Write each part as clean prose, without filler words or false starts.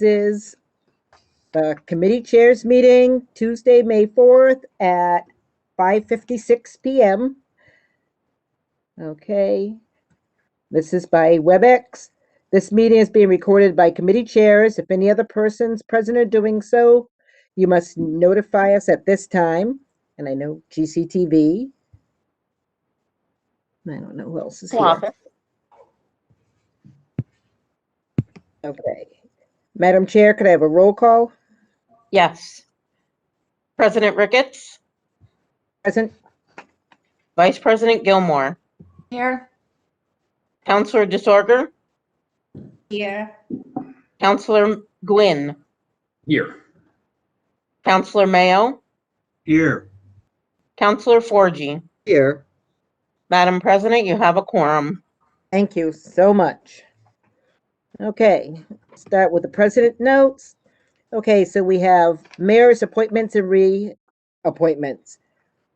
is the committee chairs meeting, Tuesday, May 4th at 5:56 p.m. Okay. This is by WebEx. This meeting is being recorded by committee chairs. If any other persons present are doing so, you must notify us at this time. And I know GCTV. I don't know who else is here. Okay. Madam Chair, could I have a roll call? Yes. President Ricketts, Present. Vice President Gilmore, Here. Councilor DeSorger, Here. Councilor Gwynn, Here. Councilor Mayo, Here. Councilor Forgy. Here. Madam President, you have a quorum. Thank you so much. Okay, start with the president notes. Okay, so we have mayor's appointments and reappointments.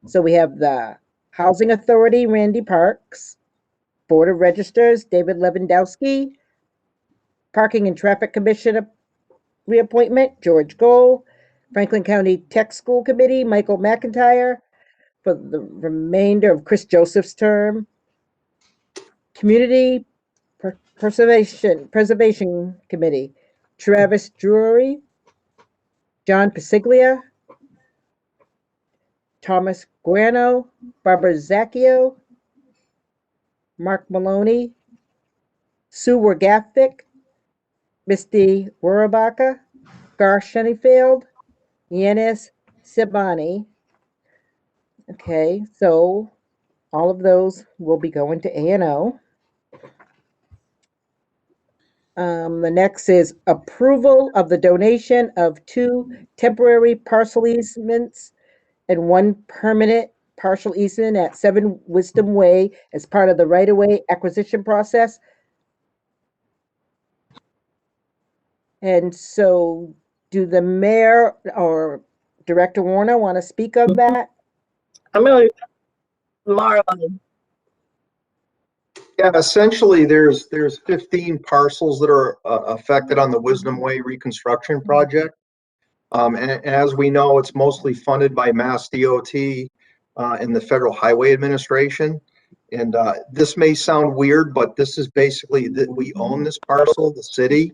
So we have the Housing Authority, Randy Parks, Board of Registers, David Lewandowski, Parking and Traffic Commission reappointment, George Gold, Franklin County Tech School Committee, Michael McIntyre, for the remainder of Chris Joseph's term. Community Preservation Committee, Travis Drury, John Pasiglia, Thomas Guarno, Barbara Zacchio, Mark Maloney, Sue Wargathick, Misty Wurabaka, Gar Shenifield, Yanis Sibani. Okay, so all of those will be going to A&O. The next is approval of the donation of 2 temporary parcel easements and 1 permanent partial easement at 7 Wisdom Way as part of the right-of-way acquisition process. And so do the mayor or Director Warner want to speak on that? I'm going to, Marlon. Yeah, essentially there's 15 parcels that are affected on the Wisdom Way reconstruction project. And as we know, it's mostly funded by Mass DOT and the Federal Highway Administration. And this may sound weird, but this is basically that we own this parcel, the city,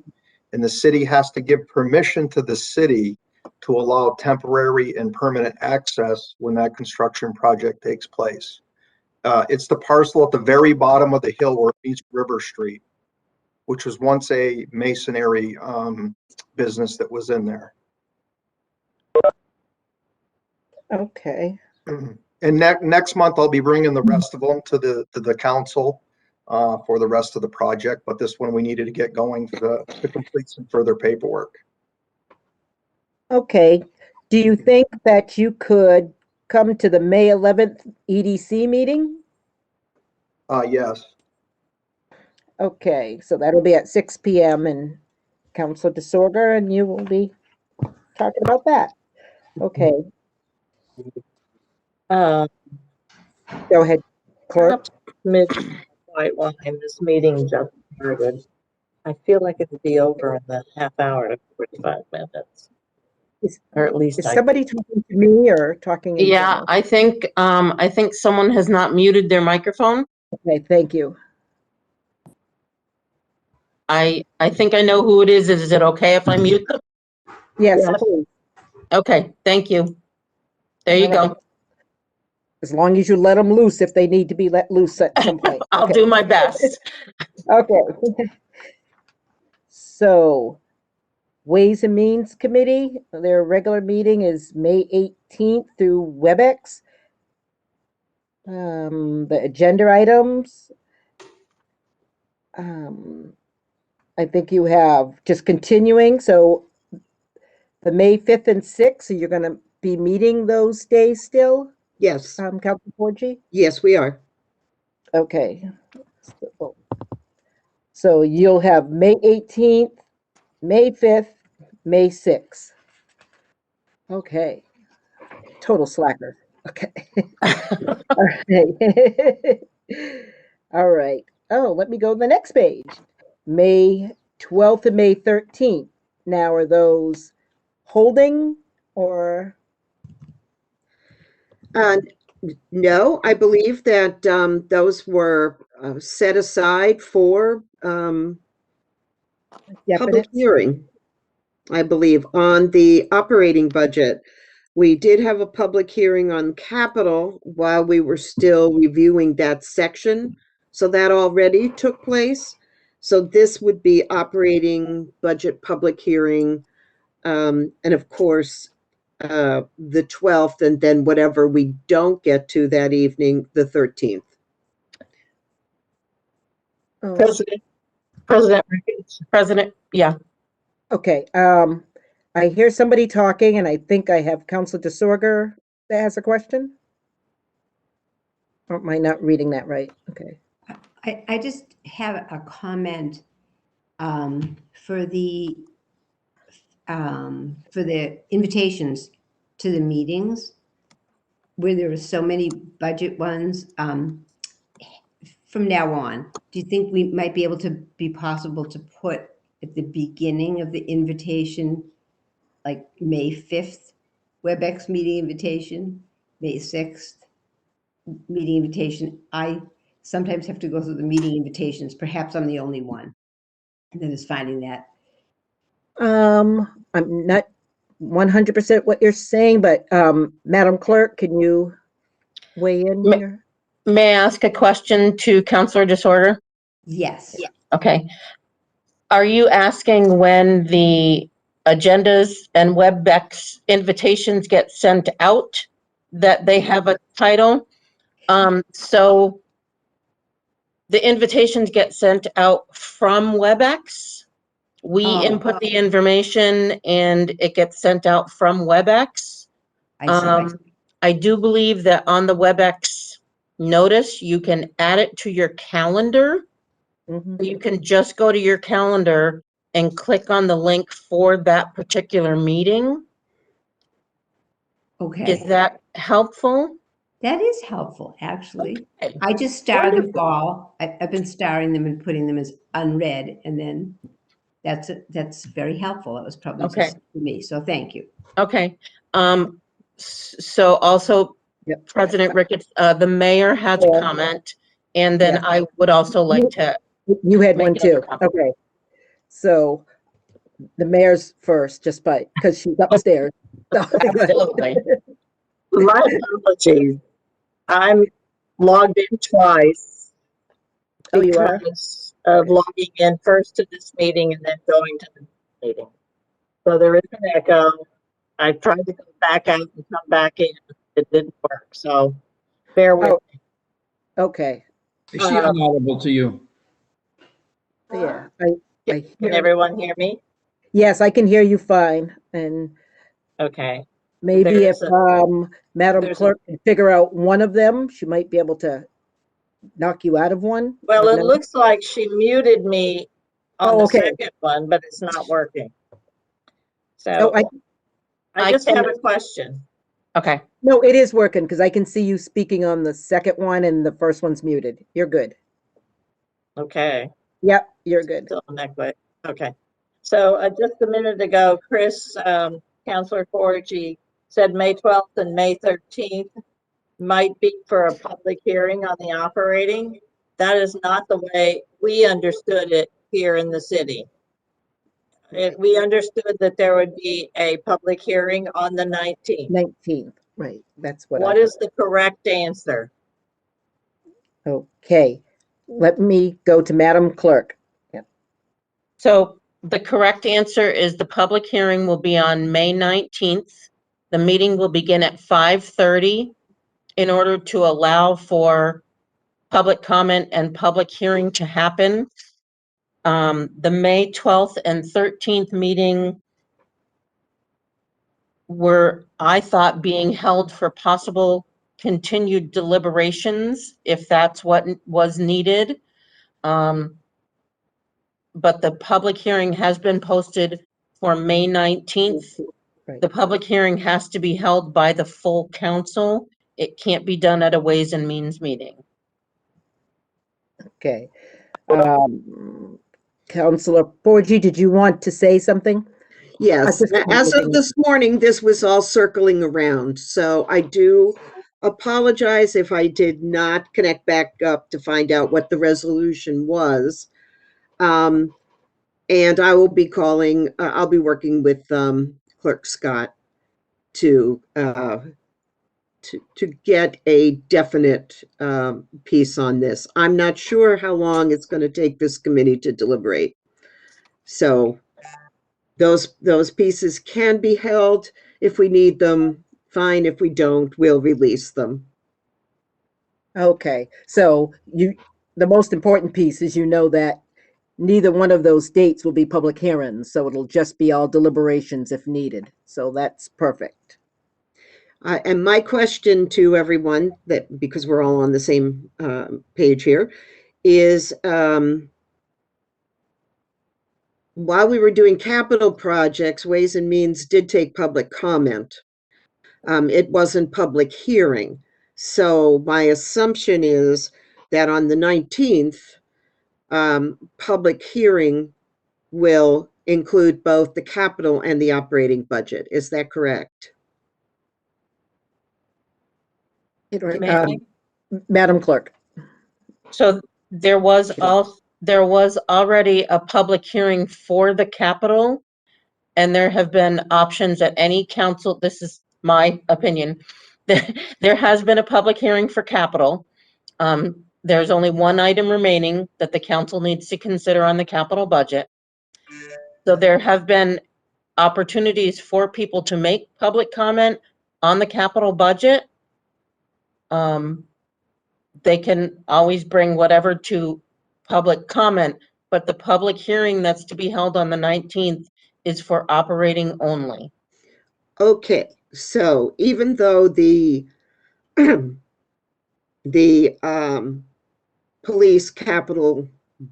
and the city has to give permission to the city to allow temporary and permanent access when that construction project takes place. It's the parcel at the very bottom of the hill where it meets River Street, which was once a masonry business that was in there. Okay. And next month I'll be bringing the rest of them to the council for the rest of the project. But this one we needed to get going to complete some further paperwork. Okay. Do you think that you could come to the May 11th EDC meeting? Yes. Okay, so that'll be at 6 p.m. and Councilor DeSorger and you will be talking about that. Okay, Uh, go ahead, Clerk. White wine, this meeting just started. I feel like it'll be over in the half hour to 45 minutes. Or at least Is somebody talking to me or talking? In Yeah, general? I think someone has not muted their microphone. Okay, thank you. I think I know who it is. Is it okay if I mute them? Yes, Yes. please. Okay, thank you. There you go. As long as you let them loose if they need to be let loose at some point. I'll Okay. do my best. Okay. So, Ways and Means Committee, their regular meeting is May 18th through WebEx. The agenda items, I think you have just continuing. So the May 5th and 6th, so you're going to be meeting those days still? Yes, Councilor Forgy? yes, we are. Okay. So you'll have May 18th, May 5th, May 6th. Okay. Total slacker. Okay. All right. All right. Oh, let me go to the next page. May 12th and May 13th. now, are those holding or? No, I believe that those were set aside for public Definite? hearing. I believe on the operating budget. We did have a public hearing on capital while we were still reviewing that section. So that already took place. So this would be operating budget public hearing. And of course, the 12th, and then whatever we don't get to that evening, the 13th. Oh, President Ricketts. Yeah. okay, I hear somebody talking, and I think I have Councilor DeSorger that has a question. Or am I not reading that right? Okay. I just have a comment for the invitations to the meetings where there are so many budget ones. From now on, do you think we might be able to be possible to put at the beginning of the invitation, like May 5th, WebEx meeting invitation, May 6th meeting invitation? I sometimes have to go through the meeting invitations. Perhaps I'm the only one that is finding that. I'm not 100% what you're saying, but Madam Clerk, can you weigh in here? May I ask a question to Councilor DeSorder? Yes. Okay. Are you asking when the agendas and WebEx invitations get sent out that they have a title? So the invitations get sent out from WebEx. We Oh. input the information and it gets sent out from WebEx. I see. I do believe that on the WebEx notice, you can add it to your calendar. Mhm. You can just go to your calendar and click on the link for that particular meeting. Okay. Is that helpful? That is helpful, actually. Okay. I just starred them all. I've been starring them and putting them as unread, and then that's very helpful. It was probably Okay. just for me, so thank you. Okay. So also, Yep. President Ricketts, the mayor has a Yeah. comment, and then Yeah. I would also like to, You had one Make another too. comment. Okay. So the mayor's first, just because she's upstairs. absolutely. My apologies. I'm logged in twice Oh, you are? because of logging in first to this meeting and then going to the meeting. So there is an echo. I tried to go back out and come back in. It didn't work. So bear with Oh. me. Okay. Is she inaudible to you? Yeah. I Can hear. everyone hear me? Yes, I can hear you fine. And Okay. maybe if There's Madam there's Clerk can figure out one of them, she might be able to knock you out of one. Well, it No? looks like she muted me on Oh, the okay. second one, but it's not working. Oh, So I just can- have a question. Okay. No, it is working because I can see you speaking on the second one and the first one's muted. You're good. Okay. Yep, you're good. Still on that way. Okay. So just a minute ago, Chris, Councilor Forgy said May 12th and May 13th might be for a public hearing on the operating. That is not the way we understood it here in the city. We understood that there would be a public hearing on the 19th. 19th, right. That's what What I is the correct answer? heard. Okay. Let me go to Madam Clerk. So the correct answer is the public hearing will be on May 19th. The meeting will begin at 5:30 in order to allow for public comment and public hearing to happen. The May 12th and 13th meeting were, I thought, being held for possible continued deliberations, if that's what was needed. But the public hearing has been posted for May 19th. Right. The public hearing has to be held by the full council. It can't be done at a Ways and Means meeting. Okay. Councilor Forgy, did you want to say something? Yes, At this point, as of looking- this morning, this was all circling around. So I do apologize if I did not connect back up to find out what the resolution was. And I will be calling, I'll be working with Clerk Scott to get a definite piece on this. I'm not sure how long it's going to take this committee to deliberate. So those pieces can be held if we need them. Fine. If we don't, we'll release them. Okay, so the most important piece is that neither one of those dates will be public hearings, so it'll just be all deliberations if needed. So that's perfect. And my question to everyone, that because we're all on the same page here, is while we were doing capital projects, Ways and Means did take public comment. It wasn't public hearing. So my assumption is that on the 19th, public hearing will include both the capital and the operating budget. Is that correct? May I? Madam Clerk. So there was already a public hearing for the capital, and there have been options at any council. This is my opinion. There has been a public hearing for capital. There's only one item remaining that the council needs to consider on the capital budget. So there have been opportunities for people to make public comment on the capital budget. They can always bring whatever to public comment, but the public hearing that's to be held on the 19th is for operating only. Okay, so even though the police capital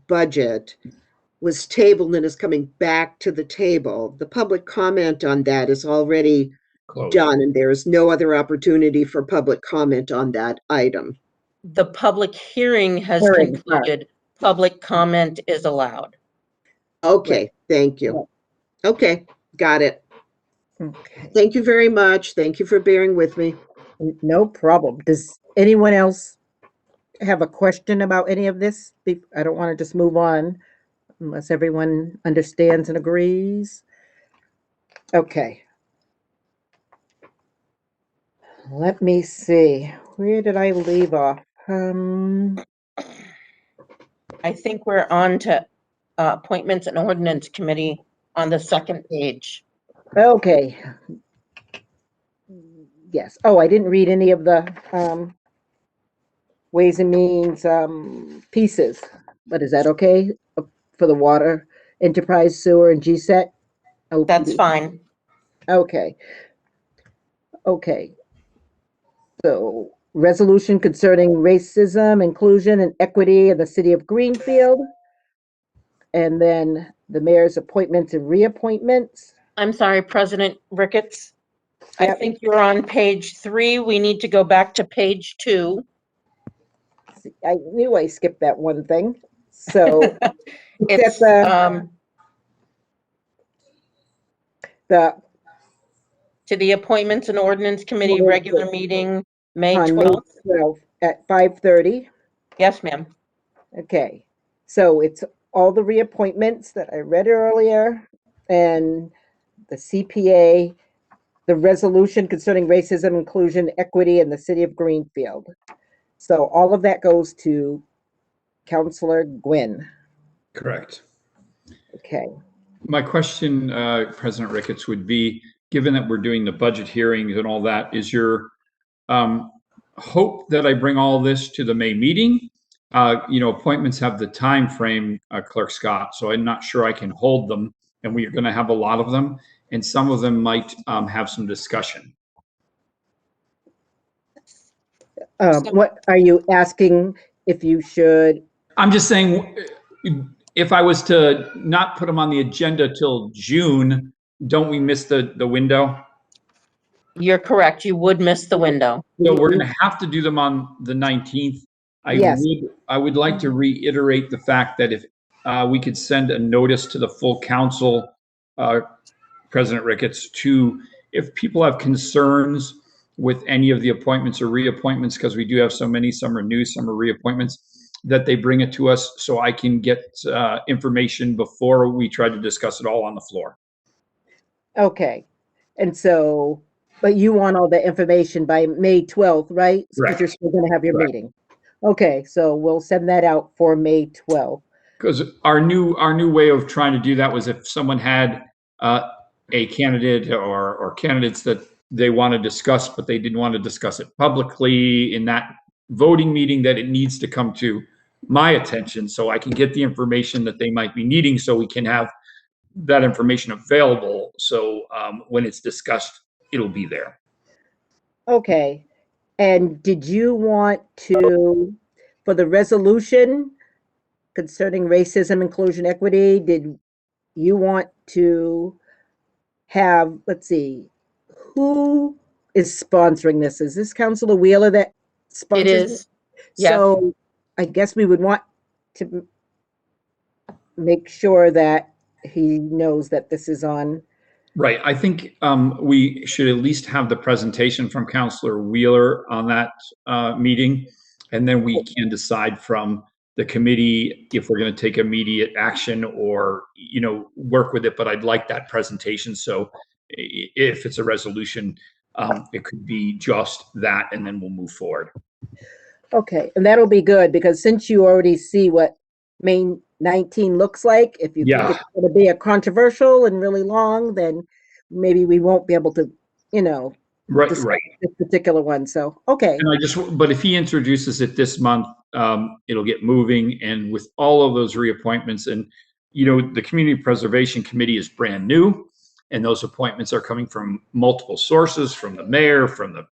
budget was tabled and is coming back to the table, the public comment on that is already Close. done, and there is no other opportunity for public comment on that item. The public hearing has Hearing, concluded. Public comment is allowed. Okay, thank you. Okay, got it. Okay, Thank you very much. Thank you for bearing with me. no problem. Does anyone else have a question about any of this? I don't want to just move on unless everyone understands and agrees. Okay. Let me see. Where did I leave off? I think we're on to appointments and ordinance committee on the second page. Okay. Yes. Oh, I didn't read any of the Ways and Means pieces, but is that okay for the water, enterprise, sewer, and GSET? Oh, That's fine. Okay. Okay. So, resolution concerning racism, inclusion, and equity in the city of Greenfield. And then the mayor's appointments and reappointments. I'm sorry, President Ricketts. I Yep. think you're on page 3. We need to go back to page 2. I knew I skipped that one thing. So, It's, the to the appointments and ordinance committee Well, regular meeting, May on May 12th. 12th at 5:30. Yes, ma'am. Okay, so it's all the reappointments that I read earlier and the CPA, the resolution concerning racism, inclusion, equity in the city of Greenfield. So all of that goes to Counselor Gwynn. Correct. Okay, My question, President Ricketts, would be, given that we're doing the budget hearings and all that, is your hope that I bring all this to the May meeting? Appointments have the time frame, Clerk Scott, so I'm not sure I can hold them, and we're going to have a lot of them, and some of them might have some discussion. what are you asking if you should? I'm just saying, if I was to not put them on the agenda till June, don't we miss the window? You're correct. You would miss the window. So we're going to have to do them on the 19th. Yes. I would like to reiterate the fact that if we could send a notice to the full council President Ricketts, to, if people have concerns with any of the appointments or reappointments, because we do have so many, some are new, some are reappointments, that they bring it to us so I can get information before we try to discuss it all on the floor. Okay. And so, but you want all the information by May 12th, right? Because Correct. you're still going to have your Correct. meeting. Okay, so we'll send that out for May 12th. Because our new way of trying to do that was if someone had a candidate or candidates that they want to discuss, but they didn't want to discuss it publicly in that voting meeting, that it needs to come to my attention so I can get the information that they might be needing, so we can have that information available. So when it's discussed, it'll be there. Okay. And did you want to, for the resolution concerning racism, inclusion, equity, did you want to have, let's see, who is sponsoring this? Is this Councilor Wheeler that sponsors It it? is. Yes. So I guess we would want to make sure that he knows that this is on. Right. I think we should at least have the presentation from Councilor Wheeler on that meeting, and then we can decide from the committee if we're going to take immediate action or, you know, work with it. But I'd like that presentation. So if it's a resolution, it could be just that, and then we'll move forward. Okay, and that'll be good, because since you already see what May 19 looks like, if you think Yeah. it's going to be a controversial and really long, then maybe we won't be able to, you know, Right. discuss Right. this particular one. So, okay. And but if he introduces it this month, it'll get moving. And with all of those reappointments, and, you know, the Community Preservation Committee is brand new, and those appointments are coming from multiple sources, from the mayor, from the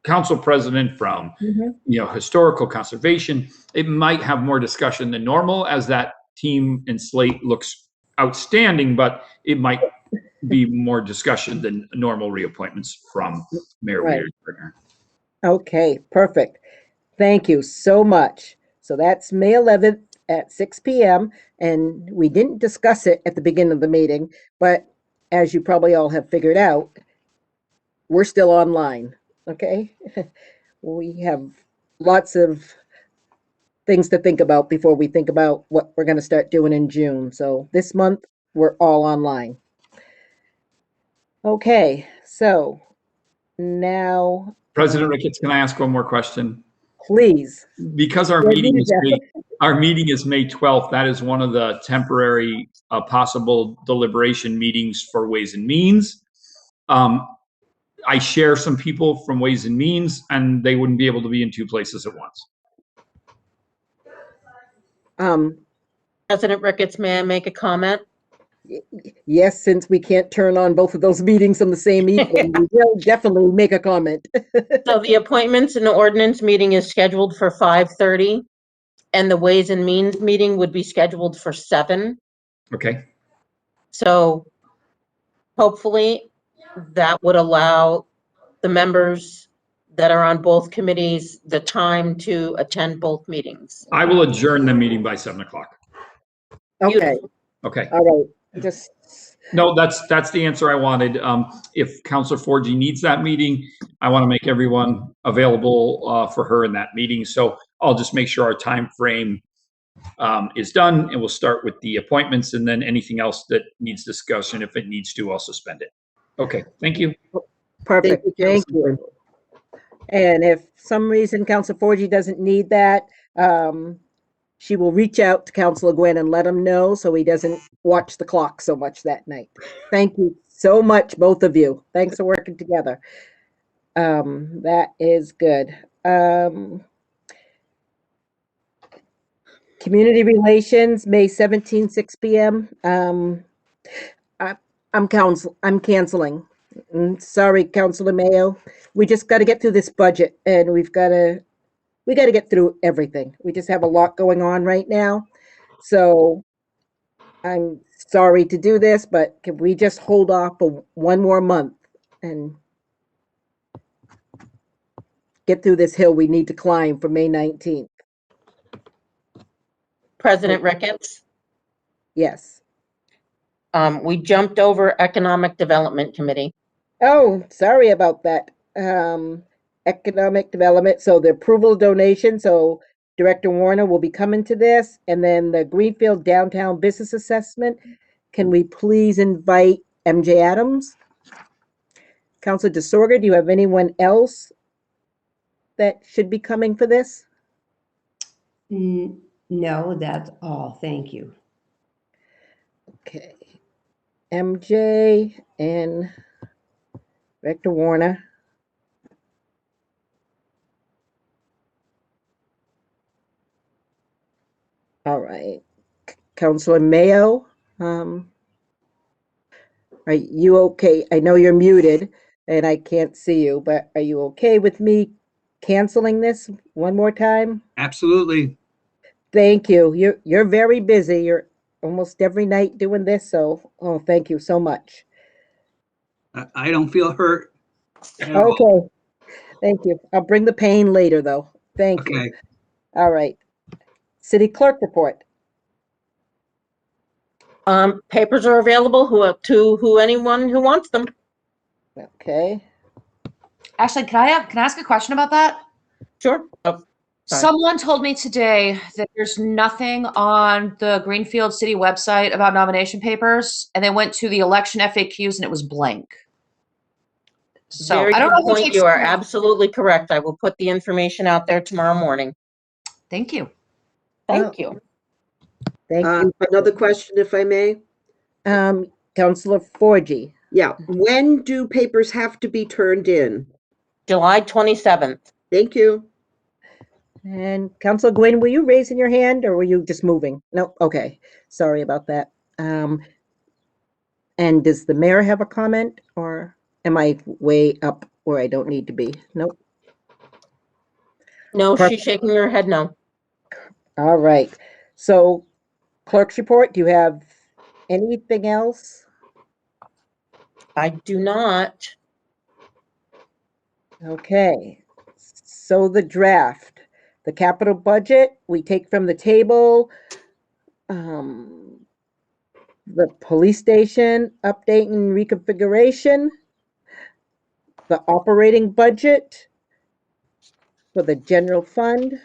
council president, from, Mhm. you know, historical conservation. It might have more discussion than normal, as that team and slate looks outstanding, but it might be more discussion than normal reappointments from Mayor Right. Weir's partner. Okay, perfect. Thank you so much. So that's May 11th at 6 p.m. And we didn't discuss it at the beginning of the meeting, but as you probably all have figured out, we're still online, okay? We have lots of things to think about before we think about what we're going to start doing in June. So this month, we're all online. Okay, so now, President Ricketts, can I ask one more question? please. Because our Yeah, meeting is yeah. May 12th, that is one of the temporary possible deliberation meetings for Ways and Means. I share some people from Ways and Means, and they wouldn't be able to be in two places at once. President Ricketts, may I make a comment? Yes, since we can't turn on both of those meetings on the same evening, we will definitely make a comment. So the appointments and the ordinance meeting is scheduled for 5:30, and the Ways and Means meeting would be scheduled for 7. Okay. So hopefully that would allow the members that are on both committees the time to attend both meetings. I will adjourn the meeting by 7 o'clock. Okay, Okay. all right, just, No, that's the answer I wanted. If Councilor Forgy needs that meeting, I want to make everyone available for her in that meeting. So I'll just make sure our time frame is done, and we'll start with the appointments, and then anything else that needs discussion, if it needs to, I'll suspend it. Okay, thank you. perfect, thank Councilor. you. And if some reason Council Forgy doesn't need that, she will reach out to Councilor Gwynn and let him know so he doesn't watch the clock so much that night. Thank you so much, both of you. Thanks for working together. That is good. Community Relations, May 17, 6 p.m. I'm canceling. Sorry, Councilor Mayo. We just got to get through this budget, and we got to get through everything. We just have a lot going on right now. So I'm sorry to do this, but can we just hold off for one more month and get through this hill we need to climb for May 19th? President Ricketts, Yes. We jumped over Economic Development Committee. Oh, sorry about that. Economic development, so the approval donation, so Director Warner will be coming to this, and then the Greenfield Downtown Business Assessment. Can we please invite MJ Adams? Councilor DeSorga, do you have anyone else that should be coming for this? No, that's all. Thank you. Okay. MJ and Director Warner. All right. Councilor Mayo, are you okay? I know you're muted and I can't see you, but are you okay with me canceling this one more time? Absolutely. Thank you. You're very busy. You're almost every night doing this, so thank you so much. I don't feel hurt at all. Okay. Thank you. I'll bring the pain later though. Thank you. Okay. All right. City Clerk report. Papers are available to anyone who wants them. Okay. Actually, can I ask a question about that? Sure. Oh, sorry. Someone told me today that there's nothing on the Greenfield City website about nomination papers, and they went to the election FAQs and it was blank. So Very I don't good know who point. takes You are care of it. absolutely correct. I will put the information out there tomorrow morning. Thank you. Thank you. Thank you. Another question, if I may? Councilor Forgy. Yeah, when do papers have to be turned in? July 27th. Thank you. And Councilor Gwynn, were you raising your hand or were you just moving? No, okay. Sorry about that. And does the mayor have a comment or am I way up where I don't need to be? Nope. No, Perfect. she's shaking her head no. All right. So clerk's report, do you have anything else? I do not. Okay. So the draft, the capital budget, we take from the table. The police station update and reconfiguration, the operating budget for the general fund.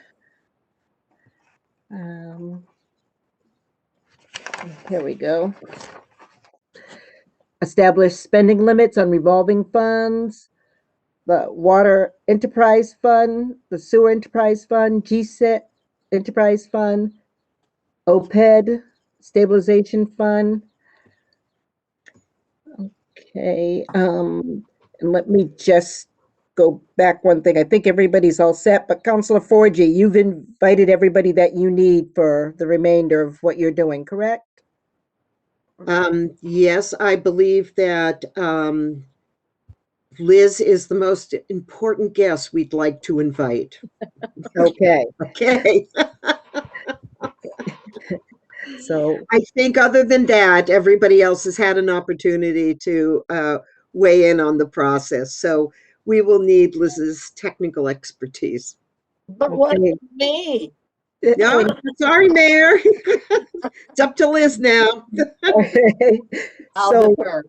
Here we go. Establish spending limits on revolving funds, the water enterprise fund, the sewer enterprise fund, GSET enterprise fund, OPED stabilization fund. Okay, and let me just go back one thing. I think everybody's all set, but Councilor Forgy, you've invited everybody that you need for the remainder of what you're doing, correct? Yes, I believe that Liz is the most important guest we'd like to invite. Okay, Okay. so, I think other than that, everybody else has had an opportunity to weigh in on the process. So we will need Liz's technical expertise. But what Okay. about me? No, sorry, Mayor. It's up to Liz now. okay. I'll So, defer.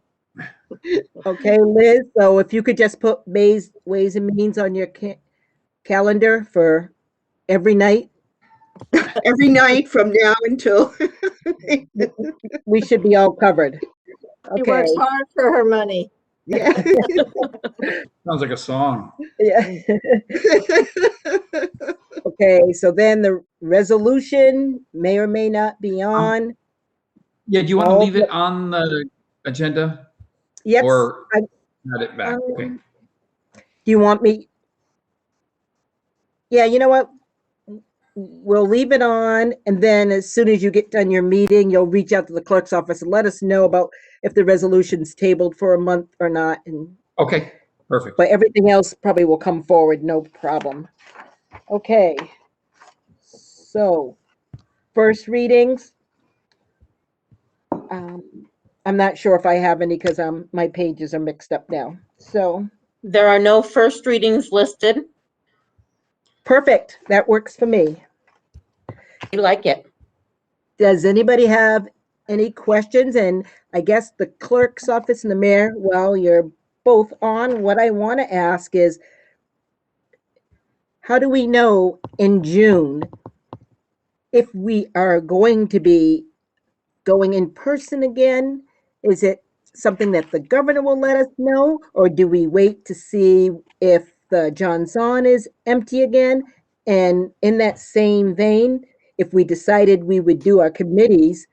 okay, Liz, so if you could just put Ways and Means on your calendar for every night, Every night from now until. we should be all covered. She Okay, works hard for her money. Yeah. Sounds like a song. yeah. Okay, so then the resolution may or may not be on. Yeah, do you want to Oh, leave it on the agenda Yes. or I- add it back? Okay. Do you want me? Yeah, you know what? We'll leave it on, and then as soon as you get done your meeting, you'll reach out to the clerk's office and let us know about if the resolution's tabled for a month or not. And Okay, perfect. but everything else probably will come forward, no problem. Okay. So, first readings. I'm not sure if I have any because my pages are mixed up now. So, There are no first readings listed. perfect. That works for me. You like it. Does anybody have any questions? And I guess the clerk's office and the mayor, well, you're both on. What I want to ask is, how do we know in June if we are going to be going in person again? Is it something that the governor will let us know, or do we wait to see if the Johnson is empty again? And in that same vein, if we decided we would do our committees,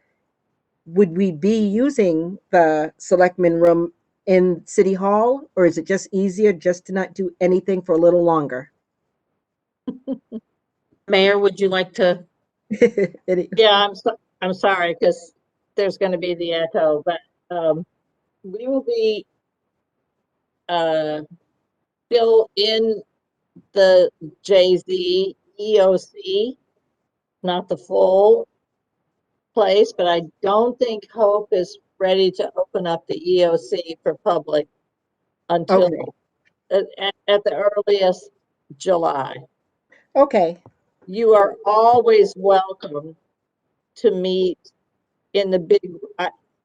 would we be using the selectmen room in City Hall, or is it just easier just to not do anything for a little longer? Mayor, would you like to? Yeah, I'm sorry, because there's going to be the echo, but we will be still in the JZ EOC, not the full place, but I don't think Hope is ready to open up the EOC for public until at the earliest July. Okay, You are always welcome to meet in the big,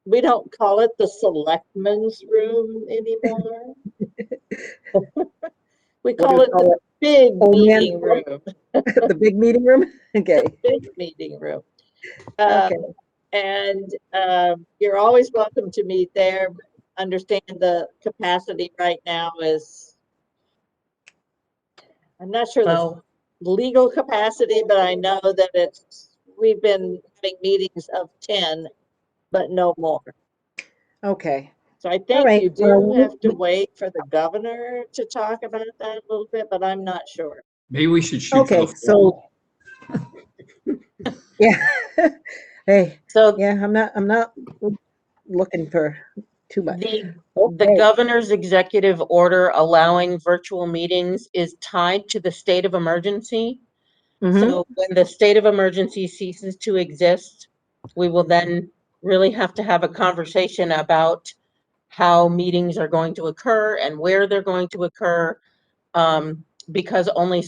we don't call it the selectmen's room anymore. We call it the big Old man's meeting room. the big meeting room? Okay, Big meeting room. okay, And you're always welcome to meet there. Understand the capacity right now is, I'm not sure the Well, legal capacity, but I know that we've been having meetings of 10, but no more. okay. So I think right, you do have to wait for the governor to talk about that a little bit, but I'm not sure. Maybe we should shoot for Okay, the fall. so, yeah, hey, so yeah, I'm not looking for too much. the Okay. governor's executive order allowing virtual meetings is tied to the state of emergency. Mhm. So when the state of emergency ceases to exist, we will then really have to have a conversation about how meetings are going to occur and where they're going to occur. Because only a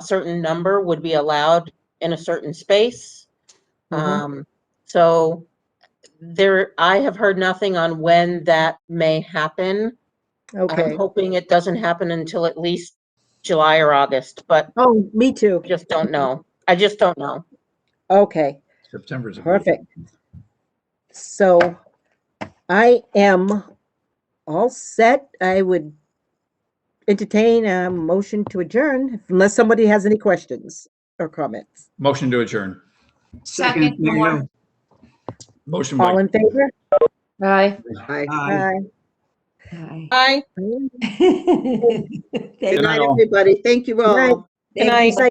certain number would be allowed in a certain space. Mhm. So I have heard nothing on when that may happen. I'm Okay. hoping it doesn't happen until at least July or August, but Oh, me too. just don't know. I just don't know. Okay, September's a perfect. So I am all set. I would entertain a motion to adjourn unless somebody has any questions or comments. motion to adjourn. Second, Second, more. Motion by All in favor? Aye. Aye. aye. Hi. Bye. Thank Good night, all. everybody. Thank you Night. all. Thank you night. so